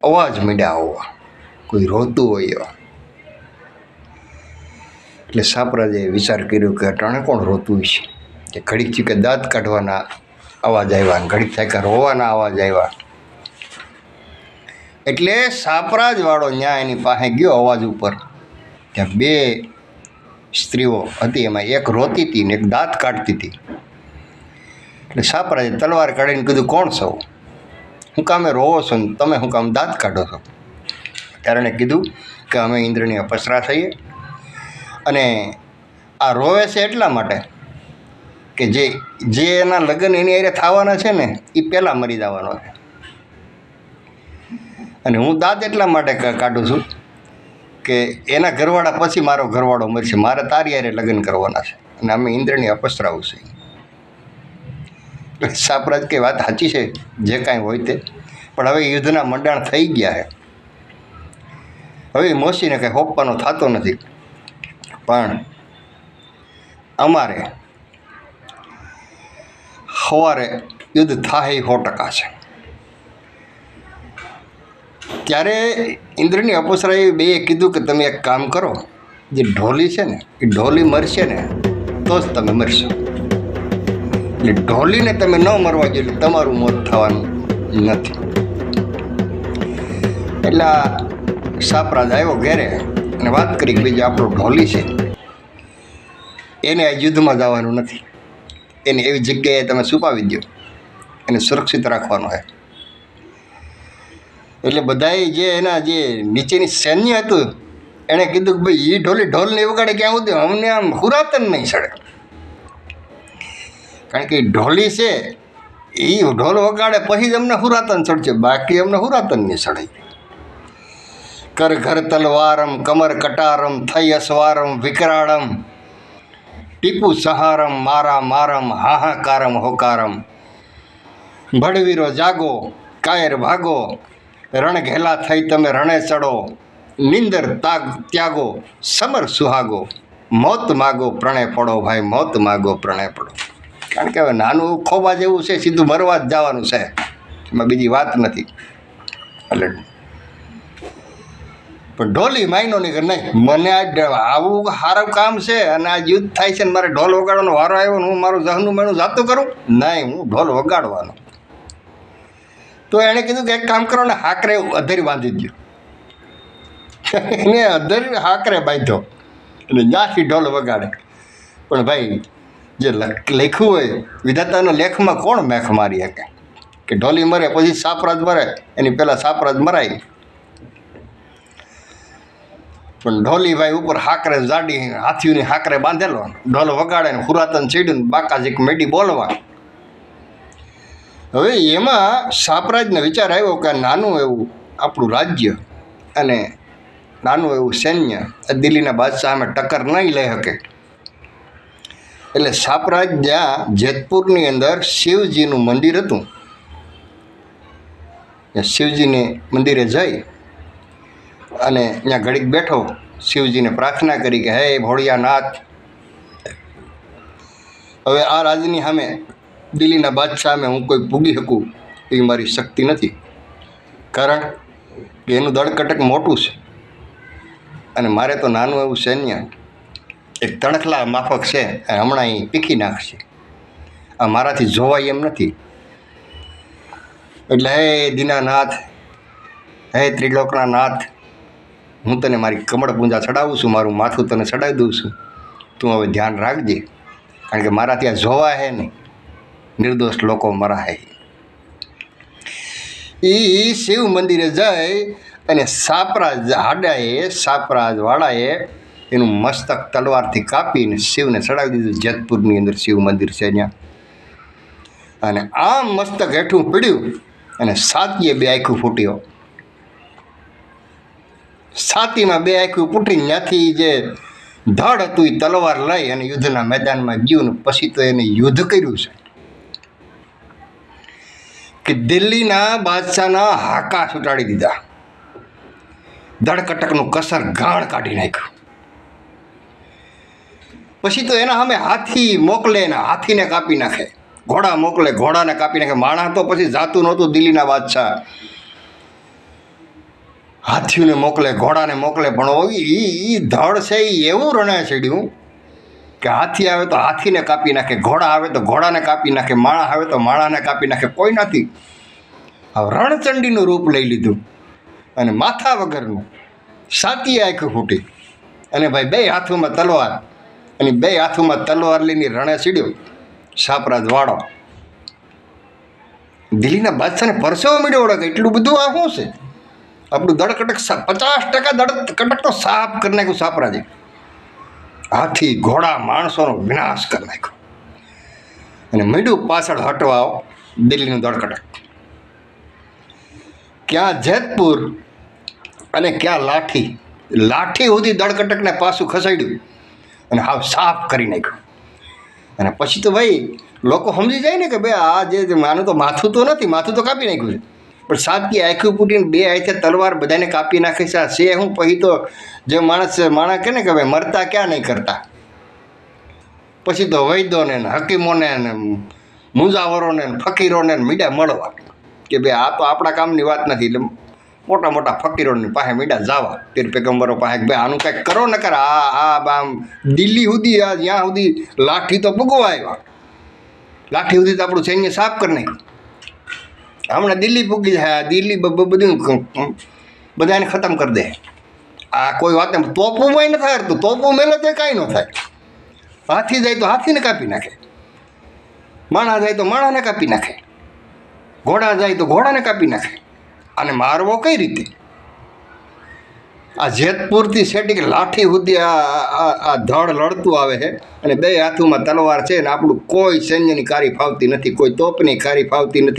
અવાજ માંડ્યા આવવા, કોઈ રોતું હોય એવા. એટલે સાપરાજે વિચાર કર્યો કે અટાણે કોણ રોતું છે, કે ઘડીક થયું કે દાંત કાઢવાના અવાજ આવ્યા, ઘડીક થાય કે રોવાના અવાજ આવ્યા. એટલે સાપરાજવાળો ન્યા એની પાસે ગયો અવાજ ઉપર. ત્યાં બે સ્ત્રીઓ હતી, એમાં એક રોતી હતી ને એક દાંત કાઢતી હતી. એટલે સાપરાજે તલવાર કાઢીને કીધું, કોણ છો, હું કામે રોવો છો ને તમે શું કામ દાંત કાઢો છો? ત્યારે એણે કીધું કે અમે ઇન્દ્રની અપસરા થઈએ અને આ રોવે છે એટલા માટે કે જે એના લગ્ન એની હારે થવાના છે ને એ પહેલાં મરી જવાનો છે, અને હું દાંત એટલા માટે કાઢું છું કે એના ઘરવાળા પછી મારો ઘરવાળો મરશે, મારે તારી હારે લગ્ન કરવાના છે અને અમે ઇન્દ્રની અપસરાઓ છે. સાપરાજ કે વાત સાચી છે, જે કાંઈ હોય તે, પણ હવે યુદ્ધના મંડાણ થઈ ગયા છે, હવે મોસીને કંઈ હોપવાનો થતો નથી, પણ અમારે સવારે યુદ્ધ થાય 100% છે. ત્યારે ઇન્દ્રની અપસરાએ બેએ કીધું કે તમે એક કામ કરો, જે ઢોલી છે ને એ ઢોલી મરશે ને તો જ તમે મરશો, એટલે ઢોલીને તમે ન મરવા જોઈએ, એટલે તમારું મોત થવાનું નથી. એટલે સાપરાજ આવ્યો ઘેરે અને વાત કરી કે બીજો આપણો ઢોલી છે એને આ યુદ્ધમાં જવાનું નથી, એને એવી જગ્યાએ તમે છુપાવી દો, એને સુરક્ષિત રાખવાનો છે. એટલે બધાએ જે એના જે નીચેની સૈન્ય હતું એણે કીધું કે ભાઈ એ ઢોલ નહીં વગાડે ક્યાં સુધી અમને આમ હુરાતન નહીં ચડે, કારણ કે ઢોલી છે એ ઢોલ વગાડે પછી જ અમને હુરાતન ચડશે, બાકી અમને હુરાતન નહીં ચડે. કર ઘર તલવારમ કમર કટારમ થઈ અસવારમ વિકરાળમ ટીપુ સહારમ મારા મારમ હાહાકારમ હોકારમ ભડવીરો જાગો કાયર ભાગો રણ ઘેલા થઈ તમે રણે ચડો નિંદર ત્યાગો સમર સુહાગો મોત માગો પ્રણય પડો ભાઈ મોત માગો પ્રણય પડો. કારણ કે હવે નાનું ખોબા જેવું છે, સીધું મરવા જ જવાનું છે, એમાં બીજી વાત નથી. એટલે પણ ઢોલી માયનો નહીં કે નહીં મને આવું સારું કામ છે અને આ યુદ્ધ થાય છે ને મારે ઢોલ વગાડવાનો વારો આવ્યો ને હું મારું જહનું મેણું જાતું કરું, નહીં હું ઢોલ વગાડવાનો. તો એણે કીધું કે એક કામ કરો ને હાકરે અધરી બાંધી દો, એને અધરી હાકરે બાંધ્યો અને જ્યાંથી ઢોલ વગાડે. પણ ભાઈ જે લખ્યું હોય વિધાતાના લેખમાં કોણ મેખ મારી શકે કે ઢોલી મરે પછી સાપરાજ મરે, એની પહેલાં સાપરાજ મરાય. પણ ઢોલીભાઈ ઉપર હાકરે જાડી હાથીઓની હાકરે બાંધેલો, ઢોલ વગાડે ને હુરાતન ચીડ્યું ને બાકાજીક મેડી બોલવા. હવે એમાં સાપરાજને વિચાર આવ્યો કે નાનું એવું આપણું રાજ્ય અને નાનું એવું સૈન્ય દિલ્હીના બાદશાહ સામે ટક્કર નહીં લઈ શકે. એટલે સાપરાજ જ્યાં જેતપુરની અંદર શિવજીનું મંદિર હતું, શિવજીને મંદિરે જઈ અને ત્યાં ઘડીક બેઠો, શિવજીને પ્રાર્થના કરી કે હે ભોળિયાનાથ, હવે આ રાજની સામે દિલ્હીના બાદશાહ સામે હું કોઈ પૂગી શકું એવી મારી શક્તિ નથી, કારણ કે એનું દળકટક મોટું છે અને મારે તો નાનું એવું સૈન્ય એક તણખલા માફક છે, હમણાં એ પીખી નાખશે, આ મારાથી જોવાય એમ નથી. એટલે હે દીનાનાથ, હે ત્રિલોકના નાથ, હું તને મારી કમળ પૂંજા ચડાવું છું, મારું માથું તને ચડાવી દઉં છું, તું હવે ધ્યાન રાખજે, કારણ કે મારા ત્યાં જોવા હે નહીં, નિર્દોષ લોકો મરા હે. એ શિવ મંદિરે જાય અને સાપરાજવાળાએ એનું મસ્તક તલવારથી કાપીને શિવને ચડાવી દીધું. જેતપુરની અંદર શિવ મંદિર છે ત્યાં, અને આમ મસ્તક હેઠું પીડ્યું અને સાતીએ બે આંખું ફૂટ્યો. છાતીમાં બે આંખું ફૂટીને ત્યાંથી જે ધડ હતું એ તલવાર લઈ અને યુદ્ધના મેદાનમાં ગયું. પછી તો એને યુદ્ધ કર્યું છે કે દિલ્હીના બાદશાહના હાકા છૂટાડી દીધા, ધડકટકનું કસર ગાણ કાઢી નાખ્યું. પછી તો એના સામે હાથી મોકલે ને હાથીને કાપી નાખે, ઘોડા મોકલે ઘોડાને કાપી નાખે. માણસ તો પછી જાતું નહોતું દિલ્હીના બાદશાહ, હાથીઓને મોકલે, ઘોડાને મોકલે, પણ એ ધડ છે એ એવું રણે ચડ્યું કે હાથી આવે તો હાથીને કાપી નાખે, ઘોડા આવે તો ઘોડાને કાપી નાખે, માણસ આવે તો માણાને કાપી નાખે, કોઈ નથી. હવે રણચંડીનું રૂપ લઈ લીધું અને માથા વગરનું, સાતી આંખ ફૂટી અને ભાઈ બે હાથોમાં તલવાર, અને બે હાથોમાં તલવાર લઈને રણે ચડ્યો સાપરાજ વાળો. દિલ્હીના બાદશાહને પરસેવો મળ્યો ઓળખ, એટલું બધું આ શું છે? આપણું દડકટક 50% દડકટક તો સાફ કરી નાખ્યું સાપરાજે. હાથી ઘોડા માણસોનો વિનાશ કરી નાખ્યો અને મળ્યું પાછળ હટવા દિલ્હીનું દડકટક. ક્યાં જેતપુર અને ક્યાં લાઠી, લાઠી સુધી દડકટકને પાછું ખસેડ્યું અને હાવ સાફ કરી નાખ્યું. અને પછી તો ભાઈ લોકો સમજી જાય ને કે ભાઈ આ જે માનું તો માથું તો નથી, માથું તો કાપી નાખ્યું છે, પણ સાતથી આંખું પૂટીને બે હાથે તલવાર બધાને કાપી નાખે છે. આ છે હું પછી તો જે માણસ કે ને કે ભાઈ મરતા ક્યાં નહીં કરતા. પછી તો વૈદ્યોને ને હકીમોને ને મુજાવરોને ને ફકીરોને મીડા મળવા કે ભાઈ આ તો આપણા કામની વાત નથી. એટલે મોટા મોટા ફકીરોની પાસે મીડા જવા, પીર પેગમ્બરો પાસે ભાઈ આનું કાંઈક કરો ન કરે. આમ દિલ્હી સુધી જ્યાં સુધી લાઠી તો ભૂગવા આવ્યા, લાઠી સુધી તો આપણું સૈન્ય સાફ કરી નાખ્યું. હમણાં દિલ્હી પૂગી જાય, દિલ્હી બધું બધાને ખતમ કરી દે. આ કોઈ વાત નહીં, તોપોમાં ન થાય, તો તોપો મેલે તો કાંઈ ન થાય. હાથી જાય તો હાથીને કાપી નાખે, માણસ જાય તો માણાને કાપી નાખે, ઘોડા જાય તો ઘોડાને કાપી નાખે. અને મારવો કઈ રીતે? આ જેતપુરથી સેટિંગ લાઠી સુધી આ ધડ લડતું આવે છે અને બે હાથોમાં તલવાર છે ને આપણું કોઈ સૈન્યની કારી ફાવતી નથી, કોઈ તોપની કારી ફાવતી નથી.